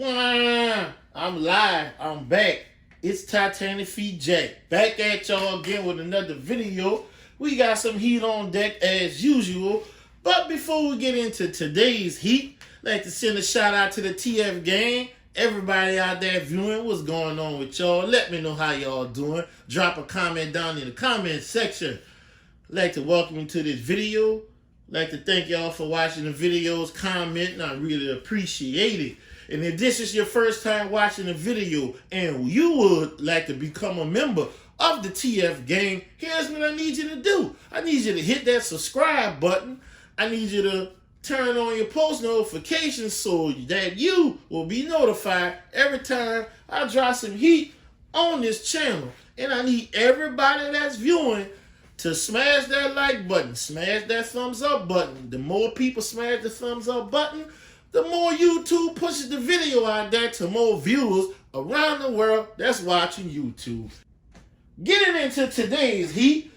I'm live. I'm back. It's TitanicFeet Jack. Back at y'all again with another video. We got some heat on deck as usual. But before we get into today's heat, I'd like to send a shout out to the TF gang. Everybody out there viewing, what's going on with y'all? Let me know how y'all doing. Drop a comment down in the comment section. I'd like to welcome you to this video. I'd like to thank y'all for watching the videos, commenting. I really appreciate it. And if this is your first time watching the video and you would like to become a member of the TF gang, here's what I need you to do. I need you to hit that subscribe button. I need you to turn on your post notifications so that you will be notified every time I drop some heat on this channel. And I need everybody that's viewing to smash that like button, smash that thumbs up button. The more people smash the thumbs up button, the more YouTube pushes the video out there to more viewers around the world that's watching YouTube. Getting into today's heat,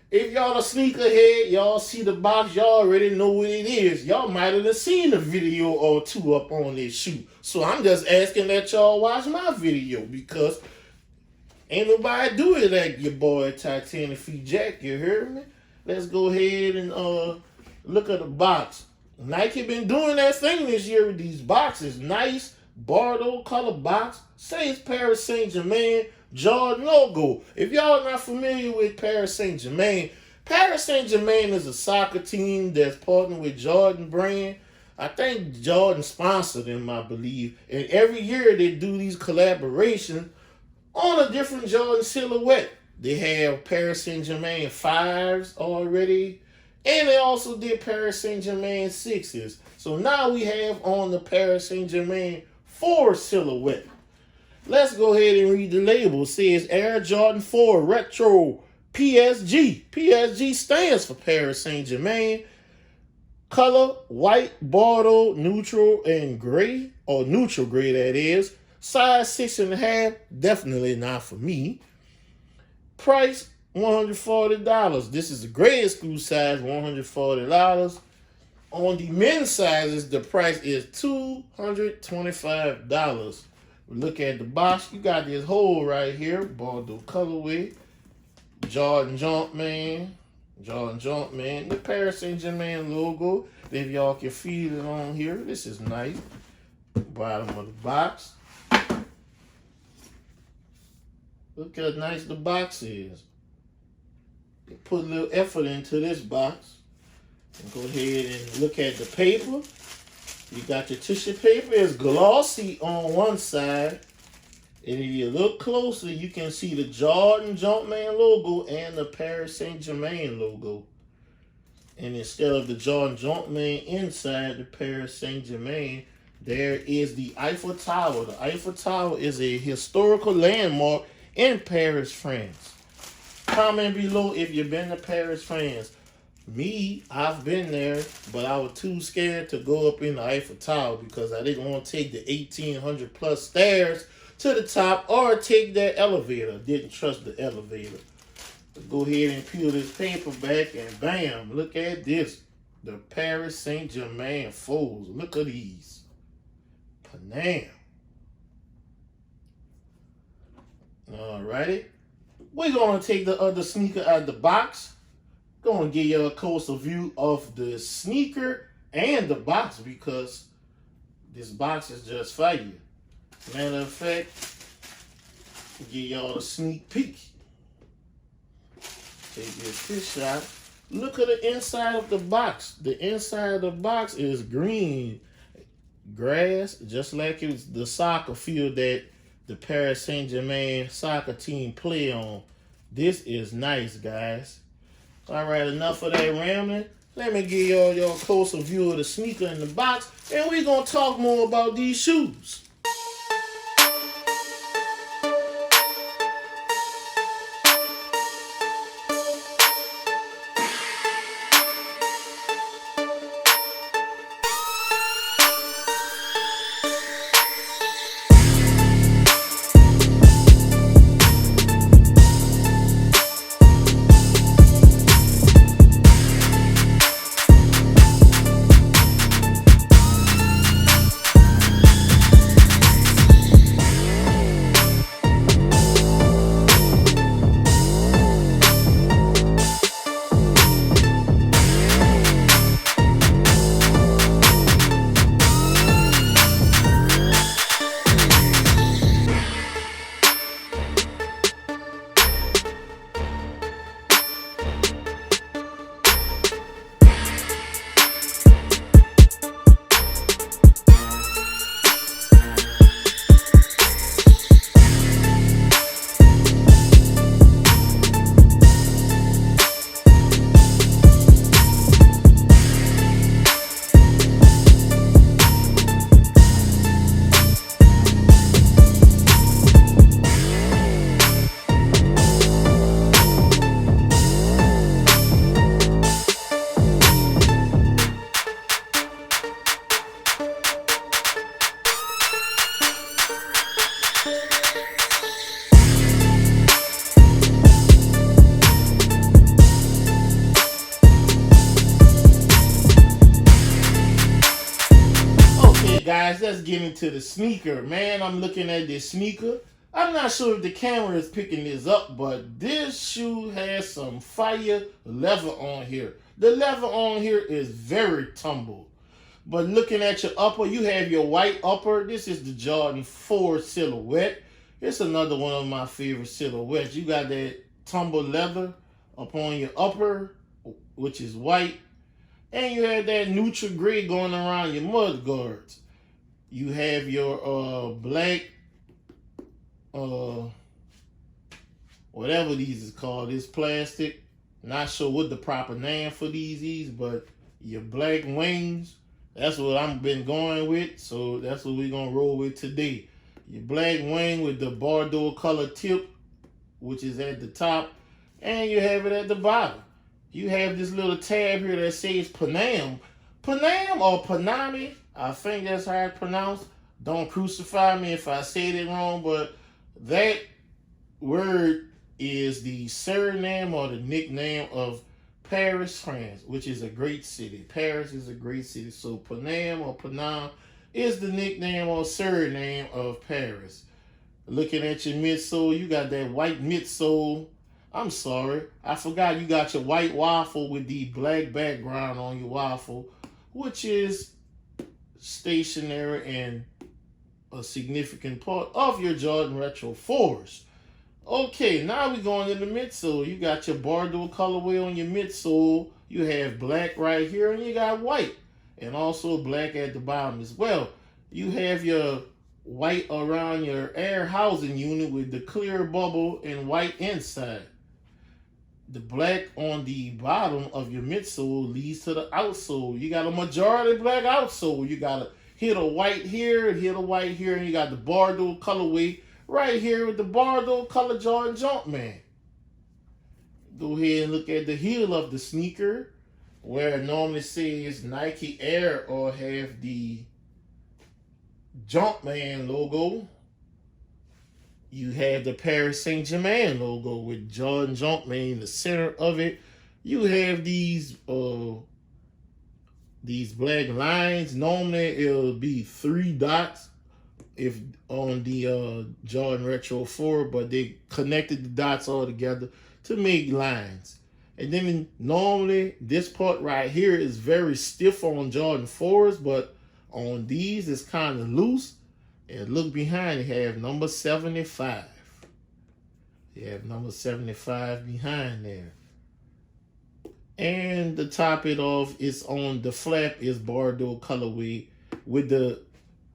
if y'all a sneakerhead, y'all see the box, y'all already know what it is. Y'all might have seen a video or two up on this shoe. So I'm just asking that y'all watch my video because ain't nobody do it like your boy TitanicFeet Jack, you heard me? Let's go ahead and look at the box. Nike been doing that thing this year with these boxes. Nice Bordeaux color box. Says Paris Saint Germain Jordan logo. If y'all not familiar with Paris Saint Germain is a soccer team that's partnered with Jordan brand. I think Jordan sponsored them, I believe. And every year they do these collaborations on a different Jordan silhouette. They have Paris Saint Germain 5s already. And they also did Paris Saint Germain 6s. So now we have on the Paris Saint Germain 4 silhouette. Let's go ahead and read the label. It says Air Jordan 4 Retro PSG. PSG stands for Paris Saint Germain. Color white, Bordeaux, neutral, and gray. Or neutral gray, that is. Size 6.5. Definitely not for me. Price $140. This is the grade school size, $140. On the men's sizes, the price is $225. Look at the box. You got this hole right here, Bordeaux colorway, Jordan Jumpman, the Paris Saint Germain logo. If y'all can feel it on here, this is nice. Bottom of the box. Look how nice the box is. Put a little effort into this box. And go ahead and look at the paper. You got your tissue paper. It's glossy on one side. And if you look closer, you can see the Jordan Jumpman logo and the Paris Saint Germain logo. And instead of the Jordan Jumpman inside the Paris Saint Germain, there is the Eiffel Tower. The Eiffel Tower is a historical landmark in Paris, France. Comment below if you've been to Paris, France. Me, I've been there, but I was too scared to go up in the Eiffel Tower because I didn't want to take the 1,800 plus stairs to the top or take that elevator. Didn't trust the elevator. Let's go ahead and peel this paper back and bam, look at this. The Paris Saint Germain foes. Look at these. Paname. Alrighty. We're going to take the other sneaker out of the box. Going to give you a closer view of the sneaker and the box because this box is just for you. Matter of fact, give y'all a sneak peek. Take this shot. Look at the inside of the box. The inside of the box is green grass, just like it's the soccer field that the Paris Saint Germain soccer team play on. This is nice, guys. All right, enough of that rambling. Let me give y'all your closer view of the sneaker in the box, and we're going to talk more about these shoes. Okay, guys, let's get into the sneaker. Man, I'm looking at this sneaker. I'm not sure if the camera is picking this up, but this shoe has some fire leather on here. The leather on here is very tumble. But looking at your upper, you have your white upper. This is the Jordan 4 silhouette. It's another one of my favorite silhouettes. You got that tumble leather upon your upper, which is white. And you have that neutral gray going around your mud guards. You have your black, whatever these is called, this plastic. Not sure what the proper name for these is, but your black wings. That's what I've been going with, so that's what we're going to roll with today. Your black wing with the Bordeaux color tip, which is at the top, and you have it at the bottom. You have this little tab here that says Paname. Paname or Paname, I think that's how it's pronounced. Don't crucify me if I said it wrong, but that word is the surname or the nickname of Paris, France, which is a great city. Paris is a great city. So Paname or Paname is the nickname or surname of Paris. Looking at your midsole, you got that white midsole. I'm sorry, I forgot you got your white waffle with the black background on your waffle, which is stationary and a significant part of your Jordan Retro 4s. Okay, now we're going in the midsole. You got your Bordeaux colorway on your midsole. You have black right here, and you got white, and also black at the bottom as well. You have your white around your air housing unit with the clear bubble and white inside. The black on the bottom of your midsole leads to the outsole. You got a majority black outsole. You got to hit a white here, hit a white here, and you got the Bordeaux colorway right here with the Bordeaux color Jordan Jumpman. Go ahead and look at the heel of the sneaker, where it normally says Nike Air or have the Jumpman logo. You have the Paris Saint Germain logo with Jordan Jumpman in the center of it. You have these black lines. Normally it'll be 3 dots if on the Jordan Retro 4, but they connected the dots all together to make lines. And then normally this part right here is very stiff on Jordan 4s, but on these it's kind of loose. And look behind, you have number 75. You have number 75 behind there. And to top it off, it's on the flap is Bordeaux colorway with the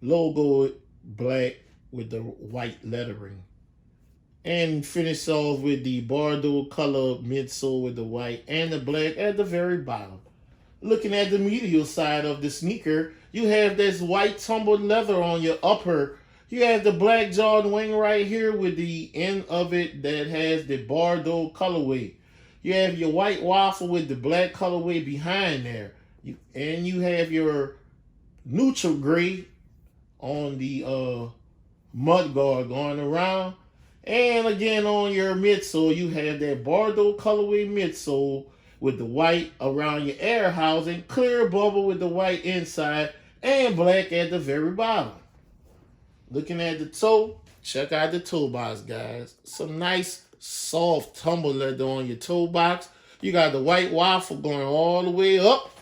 logo black with the white lettering. And finish off with the Bordeaux color midsole with the white and the black at the very bottom. Looking at the medial side of the sneaker, you have this white tumbled leather on your upper. You have the black Jordan wing right here with the end of it that has the Bordeaux colorway. You have your white waffle with the black colorway behind there. And you have your neutral gray on the mud guard going around. And again on your midsole, you have that Bordeaux colorway midsole with the white around your air housing, clear bubble with the white inside, and black at the very bottom. Looking at the toe, check out the toe box, guys. Some nice, soft tumble leather on your toe box. You got the white waffle going all the way up.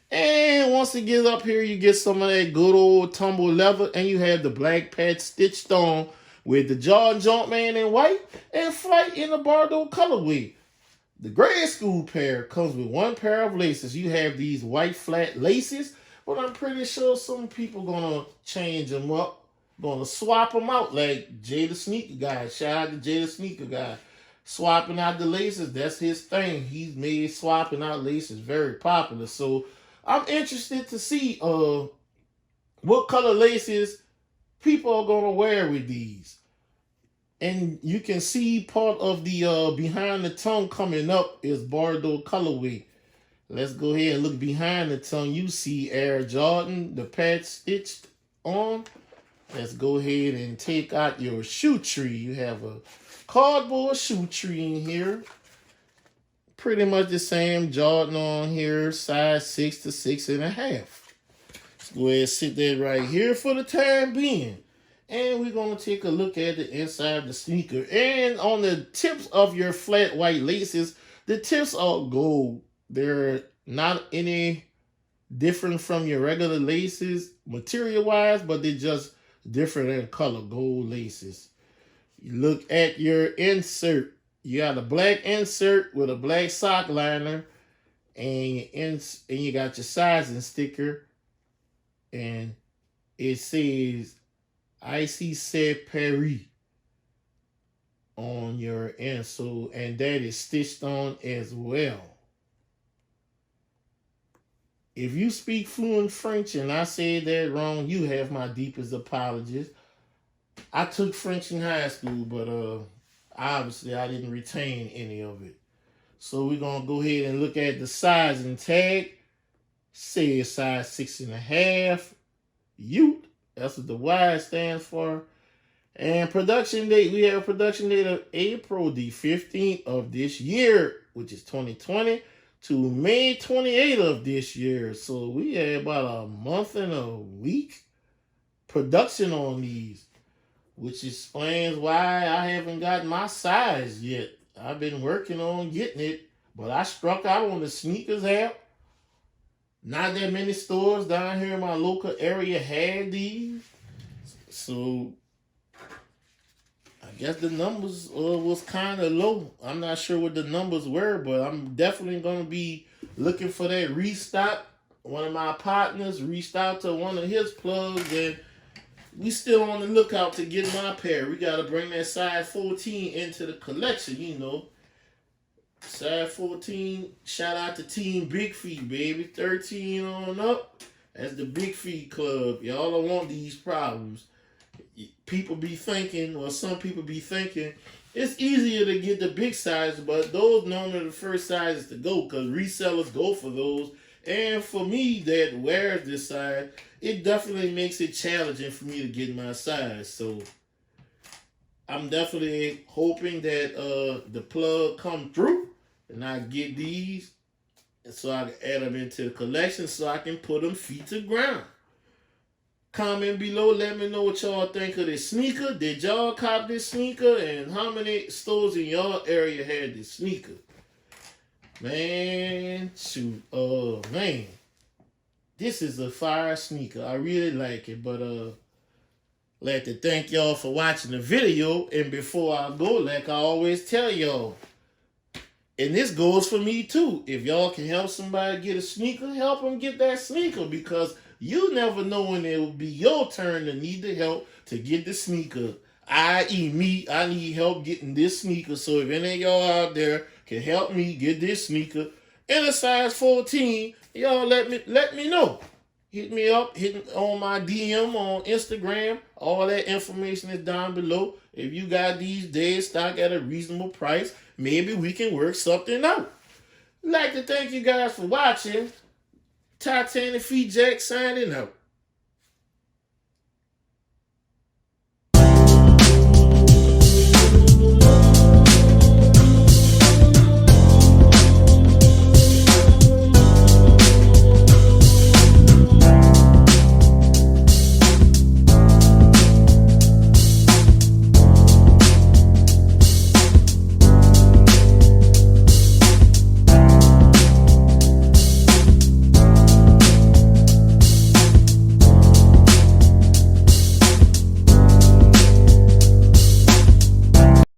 And once it gets up here, you get some of that good old tumble leather, and you have the black patch stitched on with the Jordan Jumpman in white and Flight in the Bordeaux colorway. The grade school pair comes with 1 pair of laces. You have these white flat laces, but I'm pretty sure some people gonna change them up, gonna swap them out like Jay the Sneaker Guy. Shout out to Jay the Sneaker Guy. Swapping out the laces, that's his thing. He's made swapping out laces very popular. So I'm interested to see what color laces people are gonna wear with these. And you can see part of the behind the tongue coming up is Bordeaux colorway. Let's go ahead and look behind the tongue. You see Air Jordan, the patch stitched on. let's go ahead and take out your shoe tree. You have a cardboard shoe tree in here. Pretty much the same Jordan on here, size 6 to 6.5. Let's go ahead and sit that right here for the time being. And we're going to take a look at the inside of the sneaker. And on the tips of your flat white laces, the tips are gold. They're not any different from your regular laces material-wise, but they're just different in color, gold laces. You look at your insert. You got a black insert with a black sock liner, and you got your sizing sticker, and it says Ici C'est Paris on your insole, and that is stitched on as well. If you speak fluent French and I said that wrong, you have my deepest apologies. I took French in high school, but obviously I didn't retain any of it. So we're going to go ahead and look at the sizing tag. Says size 6.5. Youth. That's what the Y stands for. And production date, we have a production date of April the 15th of this year, which is 2020, to May 28th of this year. So we have about a month and a week production on these, which explains why I haven't got my size yet. I've been working on getting it, but I struck out on the sneakers app. Not that many stores down here in my local area had these. So I guess the numbers was kind of low. I'm not sure what the numbers were, but I'm definitely going to be looking for that restock. One of my partners reached out to one of his plugs, and we still on the lookout to get my pair. We got to bring that size 14 into the collection, you know. Size 14, shout out to Team Big Feet, baby. 13 on up. That's the Big Feet Club. Y'all don't want these problems. People be thinking, or some people be thinking, it's easier to get the big size, but those normally the first sizes to go because resellers go for those. And for me that wears this size, it definitely makes it challenging for me to get my size. So I'm definitely hoping that the plug come through and I get these so I can add them into the collection so I can put them feet to ground. Comment below, let me know what y'all think of this sneaker. Did y'all cop this sneaker? And how many stores in y'all area had this sneaker? Man, shoot. Man. This is a fire sneaker. I really like it. But like to thank y'all for watching the video. And before I go, like I always tell y'all, and this goes for me too. If y'all can help somebody get a sneaker, help them get that sneaker, because you never know when it will be your turn to need the help to get the sneaker. I.e. me, I need help getting this sneaker. So if any of y'all out there can help me get this sneaker in a size 14, y'all let me know. Hit me up, hit on my DM on Instagram. All that information is down below. If you got these dead stock at a reasonable price, maybe we can work something out. I'd like to thank you guys for watching. TitanicFeet Jack signing out.